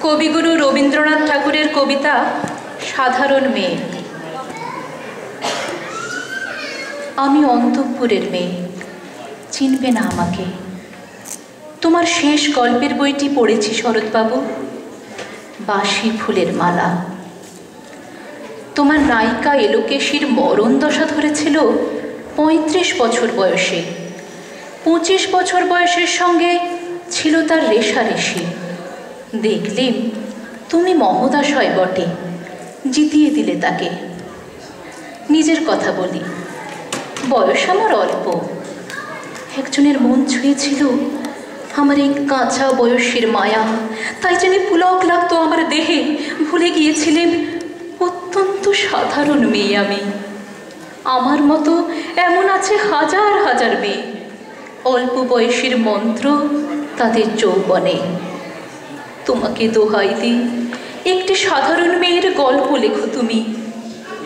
কবিগুরু রবীন্দ্রনাথ ঠাকুরের কবিতা সাধারণ মেয়ে। আমি অন্তঃপুরের মেয়ে, চিনবে না আমাকে। তোমার শেষ গল্পের বইটি পড়েছি শরৎবাবু, বাসি ফুলের মালা। তোমার নায়িকা এলোকেশীর মরণ দশা ধরেছিল ৩৫ বছর বয়সে। ২৫ বছর বয়সের সঙ্গে ছিল তার রেশারেশি। দেখলেম তুমি মহোদয় বটে, জিতিয়ে দিলে তাকে। নিজের কথা বলি, বয়স আমার অল্প। একজনের মন ছুঁয়েছিল আমার এই কাঁচা বয়সের মায়া, তাই যেন পুলক লাগতো আমার দেহে। ভুলে গিয়েছিলেন অত্যন্ত সাধারণ মেয়ে আমি। আমার মতো এমন আছে হাজার হাজার মেয়ে, অল্প বয়সের মন্ত্র তাদের যৌবনে। তোমাকে দোহাই দিই, একটি সাধারণ মেয়ের গল্প লেখো তুমি।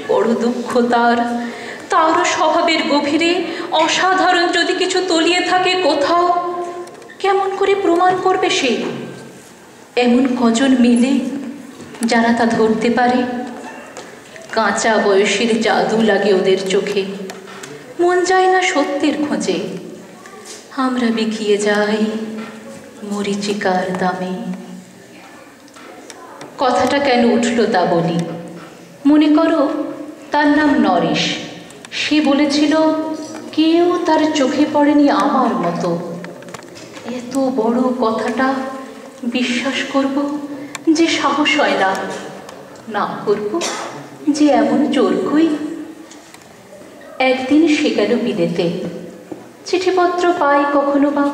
বড় দুঃখ তারও স্বভাবের গভীরে অসাধারণ যদি কিছু তলিয়ে থাকে কোথাও, কেমন করে প্রমাণ করবে সে? এমন কজন মেলে যারা তা ধরতে পারে? কাঁচা বয়সের জাদু লাগে ওদের চোখে, মন যায় না সত্যের খোঁজে। আমরা বিকিয়ে যাই মরীচিকার দামে। কথাটা কেন উঠল তা বলি। মনে করো তার নাম নরেশ। সে বলেছিল কেউ তার চোখে পড়েনি আমার মতো। এত বড় কথাটা বিশ্বাস করব যে সাহস হয় না, না করব যে এমন চোরকই। একদিন সে গেল বিলেতে। চিঠিপত্র পাই কখনো বা।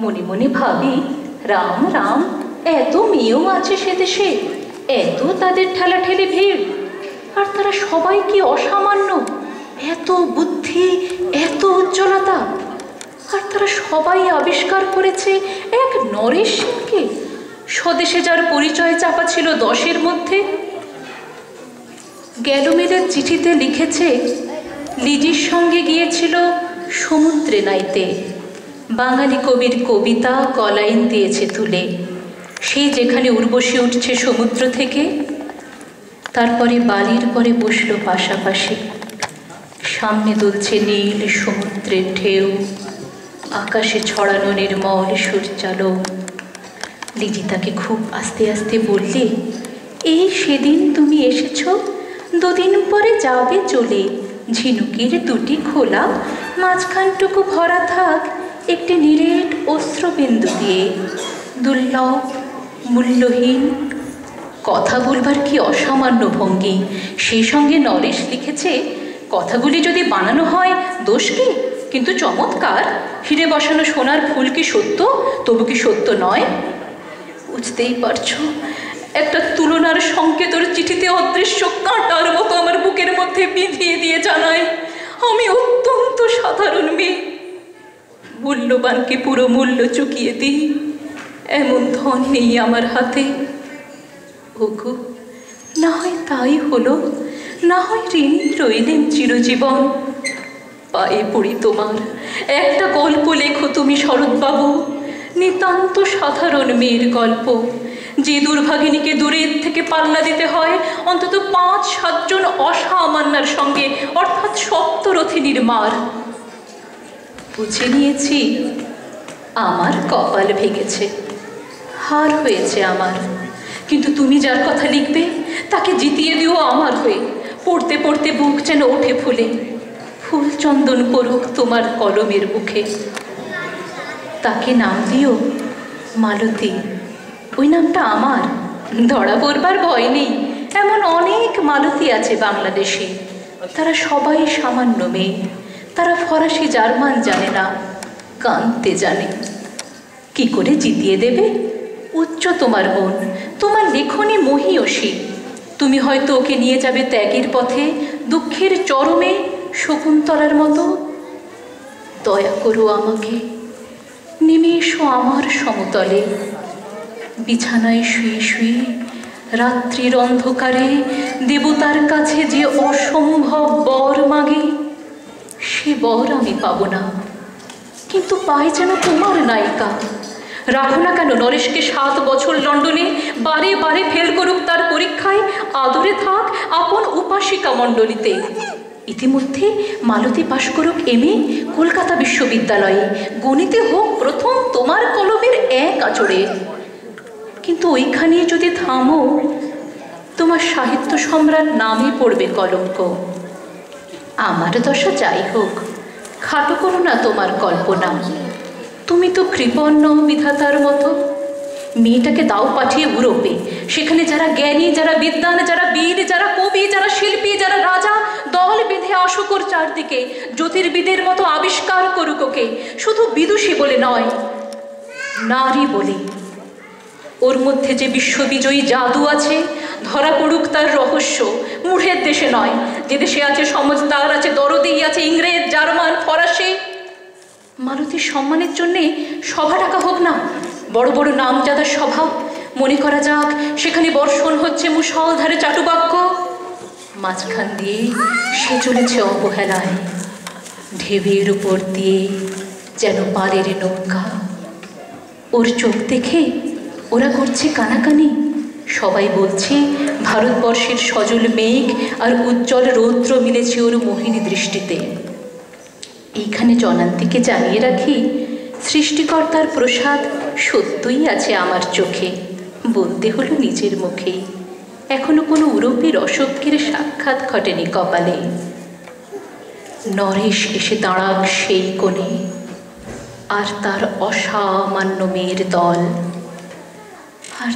মনে মনে ভাবি, রাম রাম, এত মেয়েও আছে সে দেশে, এত তাদের ঠেলাঠেলি ভিড়, আর তারা সবাই কি অসামান্য, এত বুদ্ধি, এত উজ্জ্বলতা। আর তারা সবাই আবিষ্কার করেছে এক নরেশ সেনকে, স্বদেশে যার পরিচয় চাপা ছিল 10-এর মধ্যে। গ্যালোমেলের চিঠিতে লিখেছে লিজির সঙ্গে গিয়েছিল সমুদ্রে নাইতে। বাঙালি কবির কবিতা কলাইন দিয়েছে তুলে, সেই যেখানে উর্বশী উঠছে সমুদ্র থেকে। তারপরে বালির পরে বসলো পাশাপাশি। সামনে দুলছে নীল সমুদ্রের ঢেউ, আকাশে ছড়ানো নির্মল সূর্যালো। লিজি তাকে খুব আস্তে আস্তে বললে, এই সেদিন তুমি এসেছ, 2 দিন পরে যাবে চলে। ঝিনুকের 2টি খোলা, মাঝখানটুকু ভরা থাক একটি নিরেট অশ্রুবিন্দু দিয়ে, দুর্লভ, মূল্যহীন। কথা বলবার কি অসামান্য ভঙ্গি। সেই সঙ্গে নরেশ লিখেছে, কথাগুলি যদি বানানো হয় দোষ কি, কিন্তু চমৎকার। হিরে বসানো সোনার ফুল কি সত্য, তবু কি সত্য নয়? বুঝতেই পারছো, একটা তুলনার সংকেতর চিঠিতে অদৃশ্য কাঁটার মতো আমার বুকের মধ্যে বিঁধিয়ে দিয়ে জানায়, আমি অত্যন্ত সাধারণ মেয়ে। মূল্যবানকে পুরো মূল্য চুকিয়ে দিই, এমন ধন নেই আমার হাতে। ওগো, না হয় তাই হলো, না হয় ঋণী রইলেন চিরজীবন। পায়ে পড়ি তোমার, একটা গল্প লেখো তুমি শরৎবাবু, নিতান্ত সাধারণ মেয়ের গল্প, যে দুর্ভাগিনীকে দূরের থেকে পাল্লা দিতে হয় অন্তত 5-7 জন অসামান্যার সঙ্গে, অর্থাৎ সপ্তরথিনীর মার। বুঝে নিয়েছি আমার কপাল ভেঙেছে, হার হয়েছে আমার। কিন্তু তুমি যার কথা লিখবে তাকে জিতিয়ে দিও আমার হয়ে। পড়তে পড়তে বুক যেন ওঠে ফুলে, ফুল চন্দন করুক তোমার কলমের মুখে। তাকে নাম দিও মালতী, ওই নামটা আমার। ধরা পড়বার ভয় নেই, এমন অনেক মালতী আছে বাংলাদেশে। তারা সবাই সামান্য মেয়ে, তারা ফরাসি জার্মান জানে না, কাঁদতে জানে। কি করে জিতিয়ে দেবে? উচ্চ তোমার মন, তোমার লেখনী মহীয়সী। তুমি হয়তো ওকে নিয়ে যাবে ত্যাগের পথে, দুঃখের চরমে, শকুন্তলার মতো। দয়া করো আমাকে, নেমে এসো আমার সমতলে। বিছানায় শুয়ে শুয়ে রাত্রির অন্ধকারে দেবতার কাছে যে অসম্ভব বর মাগে, সে বর আমি পাব না, কিন্তু পাই যেন তোমার নায়িকা, রাখো না কেন নরেশকে 7 বছর লন্ডনে, বারে বারে ফেল করুক তার পরীক্ষায়, আদরে থাক আপন উপাসিকা মণ্ডলীতে। ইতিমধ্যে মালতী পাশ করুক এমএ কলকাতা বিশ্ববিদ্যালয়ে, গণিতে হোক প্রথম তোমার কলমের এক আঁচড়ে। কিন্তু ওইখানে যদি থামো, তোমার সাহিত্য সম্রাট নামে পড়বে কলঙ্ক। আমার দশা যাই হোক, খাটো করো না তোমার কল্পনা। তুমি তো কৃপণ বিধাতার মতো। মেয়েটাকে দাও পাঠিয়ে ইউরোপে, সেখানে যারা জ্ঞানী, যারা বিদ্বান, যারা বীর, যারা কবি, যারা শিল্পী, যারা রাজা দল বেঁধে আসুক ওর চারদিকে, জ্যোতির্বিদের মতো আবিষ্কার করুক ওকে, শুধু বিদুষী বলে নয়, নারী বলে। ওর মধ্যে যে বিশ্ববিজয়ী জাদু আছে, ধরা পড়ুক তার রহস্য। মূঢ়ের দেশে নয়, যে দেশে আছে সমজদার, আছে দরদি, আছে ইংরেজ, জার্মান, ফরাসি। মালতীর সম্মানের জন্যে সভা ডাকা হোক না, বড় বড় নামজাদার সভা। মনে করা যাক সেখানে বর্ষণ হচ্ছে মুষলধারে চাটুবাক্য। মাঝখান দিয়ে সে চলেছে অবহেলায়, ঢেউয়ের উপর দিয়ে যেন পারের নৌকা। ওর চোখ দেখে ওরা করছে কানাকানি। সবাই বলছে ভারতবর্ষের সজল মেঘ আর উজ্জ্বল রৌদ্র মিলেছে ওর মোহিনী দৃষ্টিতে। এইখানে জনান্তিকে জানিয়ে রাখি, সৃষ্টিকর্তার প্রসাদ সত্যই আছে আমার চোখে, বলতে হলো নিজের মুখেই। এখনো কোনো ইউরোপের অসভ্যের সাক্ষাৎ ঘটেনি কপালে। নরেশ এসে দাঁড়াক সেই কোণে, আর তার অসামান্য মেয়ের দল। আর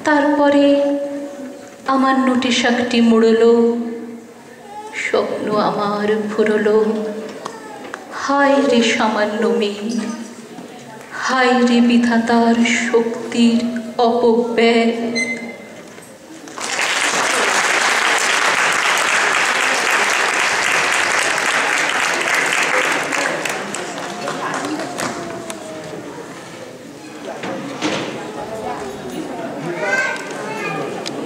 তারপরে আমার নোটে শাকটি মুড়লো, স্বপ্ন আমার ফুরলো। হায় রে সামান্য মেয়ে, হায় রে বিধাতার শক্তির অপব্যয়।